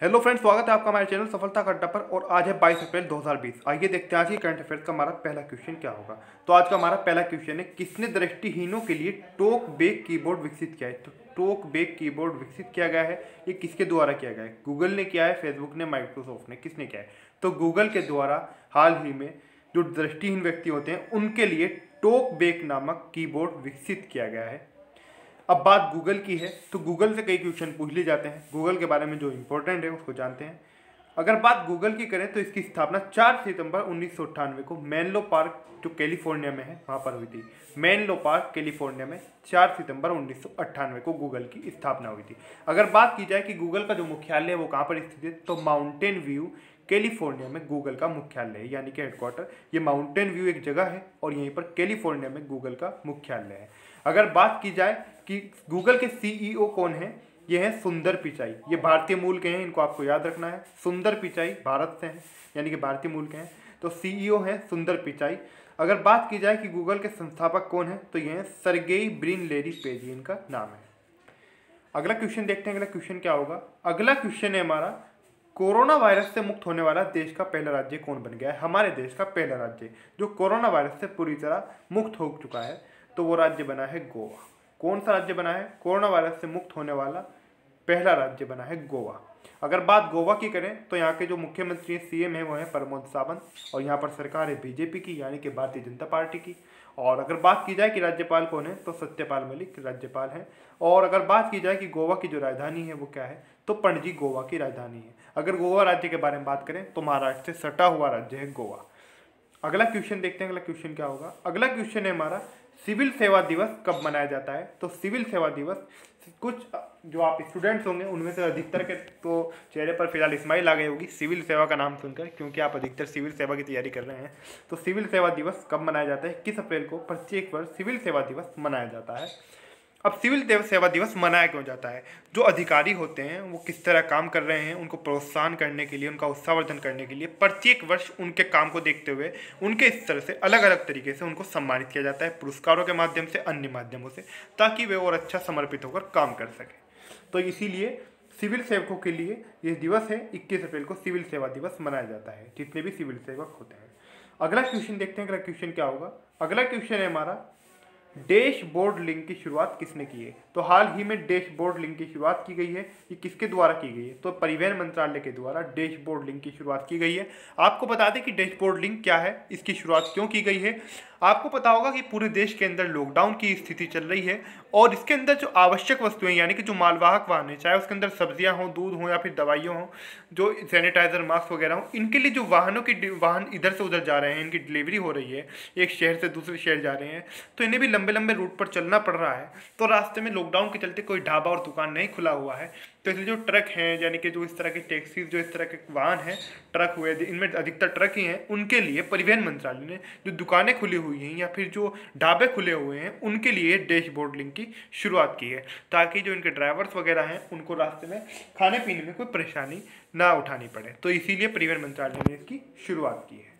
Hello friends, स्वागत है आपका हमारे चैनल सफलता का अड्डा पर। और आज है 22 अप्रैल 2020। आइए देखते हैं आज की करंट अफेयर्स का हमारा पहला क्वेश्चन क्या होगा। तो आज का हमारा पहला क्वेश्चन है, किसने दृष्टिहीनों के लिए टॉक बैक कीबोर्ड विकसित किया है। तो टॉक बैक कीबोर्ड विकसित किया गया है, ये किसके द्वारा किया गया है? गूगल ने किया है, फेसबुक ने, माइक्रोसॉफ्ट ने, किसने किया है? तो गूगल के द्वारा हाल ही में जो दृष्टिहीन व्यक्ति होते हैं उनके लिए टॉक बैक नामक कीबोर्ड विकसित किया गया है। अब बात गूगल की है, तो गूगल से कई क्वेश्चन पूछ लिए जाते हैं। गूगल के बारे में जो इंपॉर्टेंट है उसको जानते हैं। अगर बात गूगल की करें तो इसकी स्थापना 4 सितंबर 1998 को मेनलो पार्क, जो कैलिफोर्निया में है, वहाँ पर हुई थी। मेनलो पार्क, कैलिफोर्निया में 4 सितंबर 1998 को गूगल की स्थापना हुई थी। अगर बात की जाए कि गूगल का जो मुख्यालय है वो कहाँ पर स्थित है, तो माउंटेन व्यू, कैलिफोर्निया में गूगल का मुख्यालय है, यानी कि हेडक्वार्टर। ये माउंटेन व्यू एक जगह है और यहीं पर कैलिफोर्निया में गूगल का मुख्यालय है। अगर बात की जाए कि गूगल के सीईओ कौन है, ये हैं सुंदर पिचाई। ये भारतीय मूल के हैं, इनको आपको याद रखना है। सुंदर पिचाई भारत से हैं, यानी कि भारतीय मूल के हैं। तो सीईओ हैं सुंदर पिचाई। अगर बात की जाए कि गूगल के संस्थापक कौन है, तो ये हैं सर्गेई ब्रिन लेरी पेज, इनका नाम है। अगला क्वेश्चन देखते हैं, अगला क्वेश्चन क्या होगा। अगला क्वेश्चन है हमारा, कोरोना वायरस से मुक्त होने वाला देश का पहला राज्य कौन बन गया है? हमारे देश का पहला राज्य जो कोरोना वायरस से पूरी तरह मुक्त हो चुका है, तो वो राज्य बना है गोवा। कौन सा राज्य बना है? कोरोना वायरस से मुक्त होने वाला पहला राज्य बना है गोवा। अगर बात गोवा की करें तो यहाँ के जो मुख्यमंत्री सीएम है वो है प्रमोद सावंत, और यहाँ पर सरकार है बीजेपी की, यानी कि भारतीय जनता पार्टी की। और अगर बात की जाए कि राज्यपाल कौन है, तो सत्यपाल मलिक राज्यपाल हैं। और अगर बात की जाए कि गोवा की जो राजधानी है वो क्या है, तो पणजी गोवा की राजधानी है। अगर गोवा राज्य के बारे में बात करें तो महाराष्ट्र से सटा हुआ राज्य है गोवा। अगला क्वेश्चन देखते हैं, अगला क्वेश्चन क्या होगा। अगला क्वेश्चन है हमारा, सिविल सेवा दिवस कब मनाया जाता है? तो सिविल सेवा दिवस, कुछ जो आप स्टूडेंट्स होंगे उनमें से अधिकतर के तो चेहरे पर फिलहाल स्माइल आ गई होगी सिविल सेवा का नाम सुनकर, क्योंकि आप अधिकतर सिविल सेवा की तैयारी कर रहे हैं। तो सिविल सेवा दिवस कब मनाया जाता है? किस अप्रैल को प्रत्येक वर्ष सिविल सेवा दिवस मनाया जाता है? अब सिविल सेवा दिवस मनाया क्यों जाता है? जो अधिकारी होते हैं वो किस तरह काम कर रहे हैं, उनको प्रोत्साहन करने के लिए, उनका उत्साहवर्धन करने के लिए प्रत्येक वर्ष उनके काम को देखते हुए उनके स्तर से अलग अलग तरीके से उनको सम्मानित किया जाता है, पुरस्कारों के माध्यम से, अन्य माध्यमों से, ताकि वे और अच्छा समर्पित होकर काम कर सकें। तो इसीलिए सिविल सेवकों के लिए ये दिवस है, 21 अप्रैल को सिविल सेवा दिवस मनाया जाता है, जितने भी सिविल सेवक होते हैं। अगला क्वेश्चन देखते हैं, अगला क्वेश्चन क्या होगा। अगला क्वेश्चन है हमारा, डैशबोर्ड लिंक की शुरुआत किसने की है? तो हाल ही में डैशबोर्ड लिंक की शुरुआत की गई है, ये किसके द्वारा की गई है? तो परिवहन मंत्रालय के द्वारा डैशबोर्ड लिंक की शुरुआत की गई है। आपको बता दें कि डैशबोर्ड लिंक क्या है, इसकी शुरुआत क्यों की गई है। आपको पता होगा कि पूरे देश के अंदर लॉकडाउन की स्थिति चल रही है, और इसके अंदर जो आवश्यक वस्तुएं, यानी कि जो मालवाहक वाहन है, चाहे उसके अंदर सब्जियां हों, दूध हो, या फिर दवाइयाँ हों, जो सैनिटाइजर, मास्क वगैरह हो, इनके लिए जो वाहन इधर से उधर जा रहे हैं, इनकी डिलीवरी हो रही है, एक शहर से दूसरे शहर जा रहे हैं, तो इन्हें भी लंबे लंबे रूट पर चलना पड़ रहा है। तो रास्ते में लॉकडाउन के चलते कोई ढाबा और दुकान नहीं खुला हुआ है, तो इसलिए जो ट्रक हैं, यानी कि जो इस तरह के टैक्सीज, जो इस तरह के वाहन हैं, ट्रक हुए, इनमें अधिकतर ट्रक ही हैं, उनके लिए परिवहन मंत्रालय ने जो दुकानें खुली हुई हैं या फिर जो ढाबे खुले हुए हैं उनके लिए डैशबोर्ड लिंक की शुरुआत की है, ताकि जो इनके ड्राइवर्स वगैरह हैं उनको रास्ते में खाने पीने में कोई परेशानी ना उठानी पड़े। तो इसीलिए परिवहन मंत्रालय ने इसकी शुरुआत की है।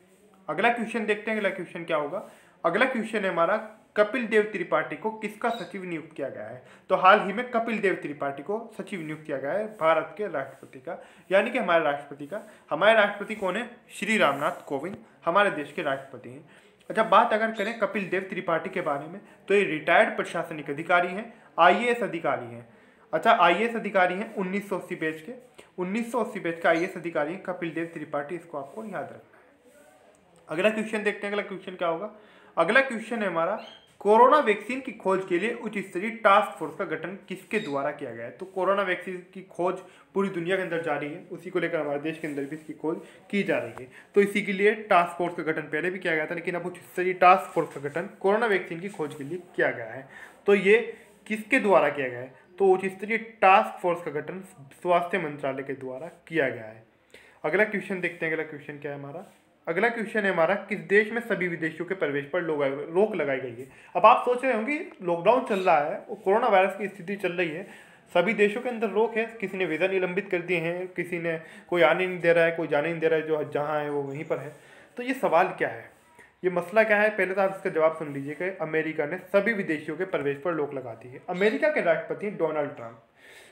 अगला क्वेश्चन देखते हैं, अगला क्वेश्चन क्या होगा। अगला क्वेश्चन है हमारा, कपिल देव त्रिपाठी को किसका सचिव नियुक्त किया गया है? तो हाल ही में कपिल देव त्रिपाठी को सचिव नियुक्त किया गया है भारत के राष्ट्रपति का, यानी कि हमारे राष्ट्रपति का। हमारे राष्ट्रपति कौन है? श्री रामनाथ कोविंद हमारे देश के राष्ट्रपति हैं। अच्छा, बात अगर करें कपिल देव त्रिपाठी के बारे में, तो ये रिटायर्ड प्रशासनिक अधिकारी हैं, आईएएस अधिकारी हैं। अच्छा, आईएएस अधिकारी हैं 1980 बैच के, 1980 बैच का आईएएस अधिकारी हैं कपिल देव त्रिपाठी, इसको आपको याद रखना है। अगला क्वेश्चन देखते हैं, अगला क्वेश्चन क्या होगा। अगला क्वेश्चन है हमारा, कोरोना वैक्सीन की खोज के लिए उच्च स्तरीय टास्क फोर्स का गठन किसके द्वारा किया गया है? तो कोरोना वैक्सीन की खोज पूरी दुनिया के अंदर जारी है, उसी को लेकर हमारे देश के अंदर भी इसकी खोज की जा रही है। तो इसी के लिए टास्क फोर्स का गठन पहले भी किया गया था, लेकिन अब उच्च स्तरीय टास्क फोर्स का गठन कोरोना वैक्सीन की खोज के लिए किया गया है। तो ये किसके द्वारा किया गया है? तो उच्च स्तरीय टास्क फोर्स का गठन स्वास्थ्य मंत्रालय के द्वारा किया गया है। अगला क्वेश्चन देखते हैं, अगला क्वेश्चन क्या है हमारा। अगला क्वेश्चन है हमारा, किस देश में सभी विदेशियों के प्रवेश पर रोक लगाई गई है? अब आप सोच रहे होंगे लॉकडाउन चल रहा है और कोरोना वायरस की स्थिति चल रही है, सभी देशों के अंदर रोक है, किसी ने वीज़ा निलंबित कर दिए हैं, किसी ने कोई आने नहीं दे रहा है, कोई जाने नहीं दे रहा है, जो जहाँ है वो वहीं पर है। तो ये सवाल क्या है, ये मसला क्या है? पहले तो आप इसका जवाब सुन लीजिएगा। अमेरिका ने सभी विदेशियों के प्रवेश पर रोक लगा दी है। अमेरिका के राष्ट्रपति डोनाल्ड ट्रंप,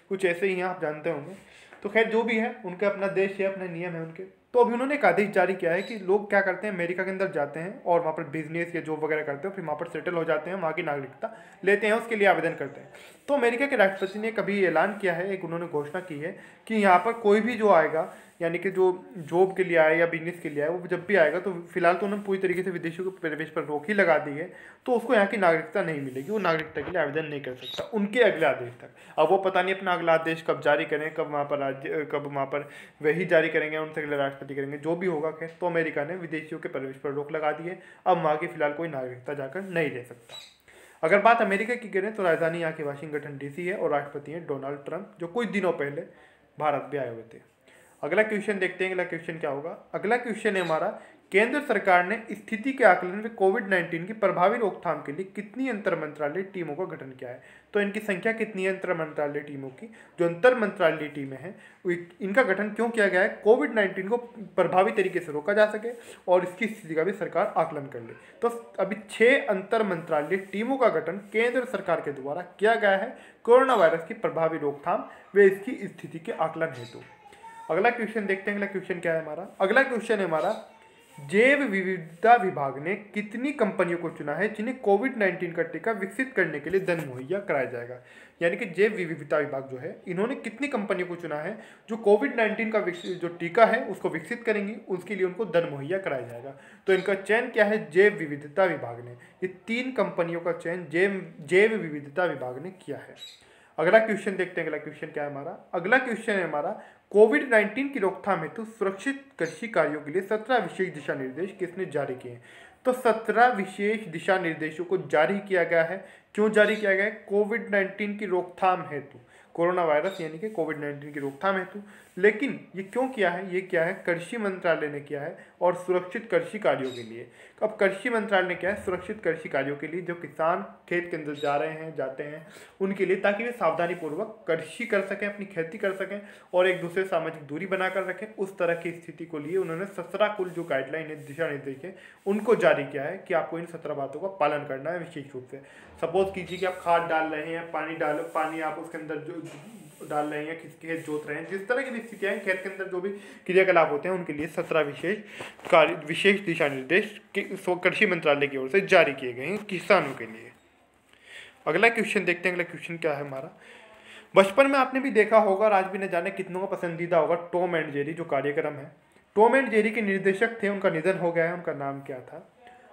कुछ ऐसे ही हैं, आप जानते होंगे। तो खैर जो भी है, उनका अपना देश है, अपने नियम है उनके। तो अभी उन्होंने एक आदेश जारी किया है कि लोग क्या करते हैं, अमेरिका के अंदर जाते हैं और वहाँ पर बिजनेस या जॉब वगैरह करते हैं, फिर वहाँ पर सेटल हो जाते हैं, वहाँ की नागरिकता लेते हैं, उसके लिए आवेदन करते हैं। तो अमेरिका के राष्ट्रपति ने कभी ऐलान किया है, एक उन्होंने घोषणा की है कि यहाँ पर कोई भी जो आएगा, यानी कि जो जॉब के लिए आए या बिजनेस के लिए आए, वो जब भी आएगा तो फिलहाल तो उन्होंने पूरी तरीके से विदेशियों के प्रवेश पर रोक ही लगा दी है, तो उसको यहाँ की नागरिकता नहीं मिलेगी, वो नागरिकता के लिए आवेदन नहीं कर सकता उनके अगले आदेश तक। अब वो पता नहीं अपना अगला आदेश कब जारी करें, कब वहाँ पर वही जारी करेंगे, उनसे अगले राष्ट्रपति करेंगे, जो भी होगा। खैर, तो अमेरिका ने विदेशियों के प्रवेश पर रोक लगा दी है, अब वहाँ की फिलहाल कोई नागरिकता जाकर नहीं ले सकता। अगर बात अमेरिका की करें तो राजधानी यहाँ की वाशिंगटन डीसी है और राष्ट्रपति हैं डोनाल्ड ट्रंप, जो कुछ दिनों पहले भारत भी आए हुए थे। अगला क्वेश्चन देखते हैं, अगला क्वेश्चन क्या होगा। अगला क्वेश्चन है हमारा, केंद्र सरकार ने स्थिति के आकलन में कोविड-19 की प्रभावी रोकथाम के लिए कितनी अंतर मंत्रालय टीमों का गठन किया है। तो इनकी संख्या कितनी है अंतर मंत्रालय टीमों की। जो अंतर मंत्रालय टीमें हैं इनका गठन क्यों किया गया है, कोविड-19 को प्रभावी तरीके से रोका जा सके और इसकी स्थिति का भी सरकार आकलन कर ले। तो अभी 6 अंतर मंत्रालय टीमों का गठन केंद्र सरकार के द्वारा किया गया है कोरोना वायरस की प्रभावी रोकथाम व इसकी स्थिति के आकलन हेतु। अगला क्वेश्चन देखते हैं, अगला क्वेश्चन क्या है हमारा। अगला क्वेश्चन है हमारा, जैव विविधता विभाग ने कितनी कंपनियों को चुना है जिन्हें कोविड-19 का टीका विकसित करने के लिए धन मुहैया कराया जाएगा। यानी कि जैव विविधता विभाग जो है, इन्होंने कितनी कंपनियों को चुना है जो कोविड-19 का जो टीका है उसको विकसित करेंगी, उसके लिए उनको धन मुहैया कराया जाएगा। तो इनका चयन क्या है, जैव विविधता विभाग ने, ये 3 कंपनियों का चयन जैव विविधता विभाग ने किया है। अगला क्वेश्चन देखते हैं, अगला क्वेश्चन क्या है हमारा। अगला क्वेश्चन है हमारा, कोविड-19 की रोकथाम हेतु सुरक्षित कृषि कार्यों के लिए 17 विशेष दिशा निर्देश किसने जारी किए हैं। तो 17 विशेष दिशा निर्देशों को जारी किया गया है। क्यों जारी किया गया है, कोविड-19 की रोकथाम हेतु, कोरोना वायरस यानी कि कोविड-19 की रोकथाम हेतु। लेकिन ये क्यों किया है, ये क्या है, कृषि मंत्रालय ने किया है और सुरक्षित कृषि कार्यों के लिए। अब कृषि मंत्रालय ने क्या है, सुरक्षित कृषि कार्यों के लिए जो किसान खेत के अंदर जाते हैं उनके लिए, ताकि वे सावधानी पूर्वक कृषि कर सकें, अपनी खेती कर सकें और एक दूसरे सामाजिक दूरी बनाकर रखें, उस तरह की स्थिति को लिए उन्होंने 17 कुल जो गाइडलाइन है, दिशा निर्देश है, उनको जारी किया है कि आपको इन 17 बातों का पालन करना है विशेष रूप से। सपोज कीजिए कि आप खाद डाल रहे हैं, पानी आप उसके अंदर जो डाल रहे हैं या खेत जोत रहे हैं, जिस तरह की स्थितियाँ खेत के अंदर जो भी क्रियाकलाप होते हैं उनके लिए 17 विशेष दिशा निर्देश कृषि मंत्रालय की ओर से जारी किए गए हैं किसानों के लिए। अगला क्वेश्चन देखते हैं, अगला क्वेश्चन क्या है हमारा। बचपन में आपने भी देखा होगा और आज भी न जाने कितनों का पसंदीदा होगा, टॉम एंड जेरी जो कार्यक्रम है। टॉम एंड जेरी के निर्देशक थे, उनका निधन हो गया है, उनका नाम क्या था।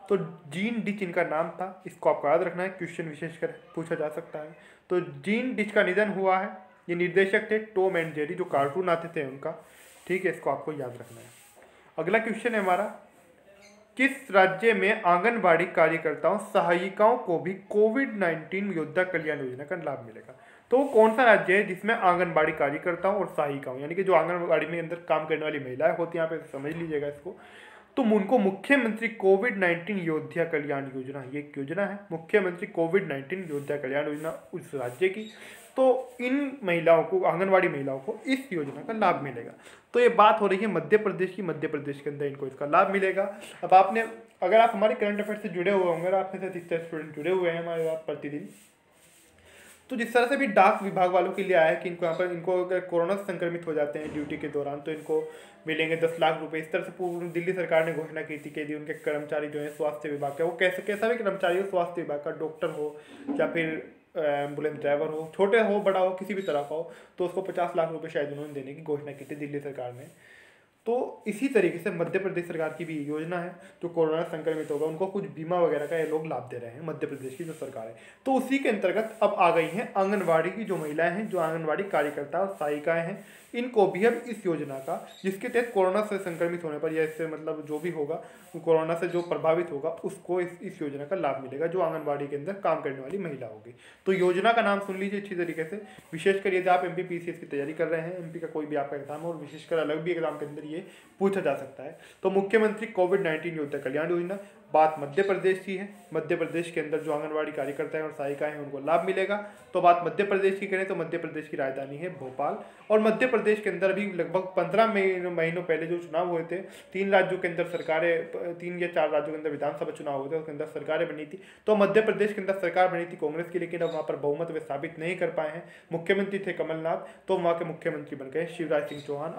तो जीन डिच इनका नाम था, इसको आपको याद रखना है, क्वेश्चन विशेषकर पूछा जा सकता है। तो जीन डिच का निधन हुआ है, ये निर्देशक थे टॉम एंड जेरी जो कार्टून आते थे उनका, ठीक है, इसको आपको याद रखना है। अगला क्वेश्चन है हमारा, किस राज्य में आंगनबाड़ी कार्यकर्ताओं सहायिकाओं को भी कोविड-19 योद्धा कल्याण योजना का लाभ मिलेगा। तो वो कौन सा राज्य है जिसमें आंगनबाड़ी कार्यकर्ताओं और सहायिकाओं यानी कि जो आंगनबाड़ी में अंदर काम करने वाली महिलाएं होती हैं, यहाँ पे समझ लीजिएगा इसको, तो उनको मुख्यमंत्री कोविड-19 योद्धा कल्याण योजना, ये एक योजना है मुख्यमंत्री कोविड-19 योद्धा कल्याण योजना उस राज्य की। तो इन महिलाओं को, आंगनवाड़ी महिलाओं को इस योजना का लाभ मिलेगा। तो ये बात हो रही है मध्य प्रदेश की, मध्य प्रदेश के अंदर इनको इसका लाभ मिलेगा। अब आपने, अगर आप हमारे करंट अफेयर से जुड़े हुए होंगे, आप में से 30 स्टूडेंट जुड़े हुए हैं हमारे साथ प्रतिदिन, तो जिस तरह से भी डाक विभाग वालों के लिए आया है कि इनको यहाँ पर, इनको अगर कोरोना से संक्रमित हो जाते हैं ड्यूटी के दौरान तो इनको मिलेंगे 10 लाख रुपए। इस तरह से पूरी दिल्ली सरकार ने घोषणा की थी कि यदि उनके कर्मचारी जो है स्वास्थ्य विभाग का, वो कैसा भी कर्मचारी हो, स्वास्थ्य विभाग का, डॉक्टर हो या फिर एम्बुलेंस ड्राइवर हो, छोटे हो बड़ा हो, किसी भी तरह का हो, तो उसको 50 लाख रुपए शायद उन्होंने देने की घोषणा की थी दिल्ली सरकार ने। तो इसी तरीके से मध्य प्रदेश सरकार की भी योजना है, जो कोरोना संक्रमित होगा उनको कुछ बीमा वगैरह का ये लोग लाभ दे रहे हैं, मध्य प्रदेश की जो सरकार है। तो उसी के अंतर्गत अब आ गई हैं आंगनबाड़ी की जो महिलाएं हैं, जो आंगनबाड़ी कार्यकर्ता और सहायिकाएं हैं, इनको भी अब इस योजना का, जिसके तहत कोरोना से संक्रमित होने पर या इससे मतलब जो भी होगा, कोरोना से जो प्रभावित होगा उसको इस योजना का लाभ मिलेगा, जो आंगनबाड़ी के अंदर काम करने वाली महिला होगी। तो योजना का नाम सुन लीजिए अच्छी तरीके से, विशेषकर यदि आप एमपी पीसीएस की तैयारी कर रहे हैं, एमपी का कोई भी आपका एग्जाम हो और विशेषकर अलग भी एग्जाम के अंदर ये पूछा जा सकता है। तो मुख्यमंत्री कोविड-19 योद्धा कल्याण योजना बात मध्य प्रदेश की है। मध्य प्रदेश के अंदर जो आंगनवाड़ी कार्यकर्ता हैं और सहायिकाएं हैं उनको लाभ मिलेगा। तो बात मध्य प्रदेश की करें तो मध्य प्रदेश की राजधानी है भोपाल। और मध्य प्रदेश के अंदर भी लगभग 15 महीनों पहले जो चुनाव हुए थे, 3 राज्यों के अंदर सरकारें, 3 या 4 राज्यों के अंदर विधानसभा चुनाव हुए थे, उसके अंदर सरकारें बनी थी। तो मध्य प्रदेश के अंदर सरकार बनी थी कांग्रेस की, लेकिन अब वहाँ पर बहुमत वे साबित नहीं कर पाए हैं। मुख्यमंत्री थे कमलनाथ, तो वहाँ के मुख्यमंत्री बन गए शिवराज सिंह चौहान।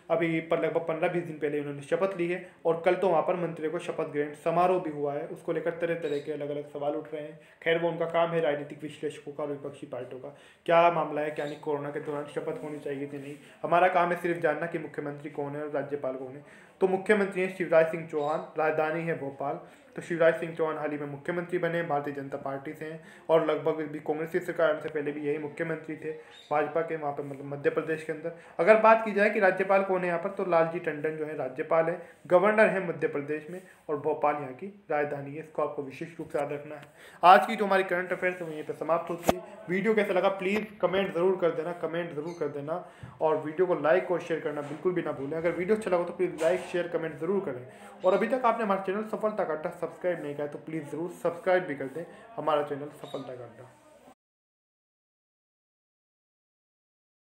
अभी पर लगभग 15-20 दिन पहले उन्होंने शपथ ली है और कल तो वहाँ पर मंत्रियों को शपथ ग्रहण समारोह भी हुआ है। उसको लेकर तरह तरह के अलग अलग सवाल उठ रहे हैं। खैर, वो उनका काम है, राजनीतिक विश्लेषकों का और विपक्षी पार्टियों का। क्या मामला है, क्या नहीं, कोरोना के दौरान शपथ होनी चाहिए थी नहीं। हमारा काम है सिर्फ जानना कि मुख्यमंत्री कौन है और राज्यपाल कौन है। तो मुख्यमंत्री हैं शिवराज सिंह चौहान, राजधानी है भोपाल। तो शिवराज सिंह चौहान हाल ही में मुख्यमंत्री बने, भारतीय जनता पार्टी से हैं और लगभग भी कांग्रेस की सरकार से पहले भी यही मुख्यमंत्री थे भाजपा के, वहाँ पर मतलब मध्य प्रदेश के अंदर। अगर बात की जाए कि राज्यपाल कौन है यहाँ पर, तो लालजी टंडन जो है राज्यपाल है, गवर्नर है मध्य प्रदेश में, और भोपाल यहाँ की राजधानी है। इसको आपको विशेष रूप से याद रखना है। आज की जो हमारी करंट अफेयर्स है वो यहीं पर समाप्त होती है। वीडियो कैसा लगा प्लीज़ कमेंट ज़रूर कर देना, और वीडियो को लाइक और शेयर करना बिल्कुल भी ना भूलें। अगर वीडियो अच्छा लगा तो प्लीज़ लाइक शेयर कमेंट ज़रूर करें। और अभी तक आपने हमारा चैनल सफलता का अड्डा सब्सक्राइब नहीं किया है तो प्लीज़ ज़रूर सब्सक्राइब भी कर दें हमारा चैनल सफलता का अड्डा।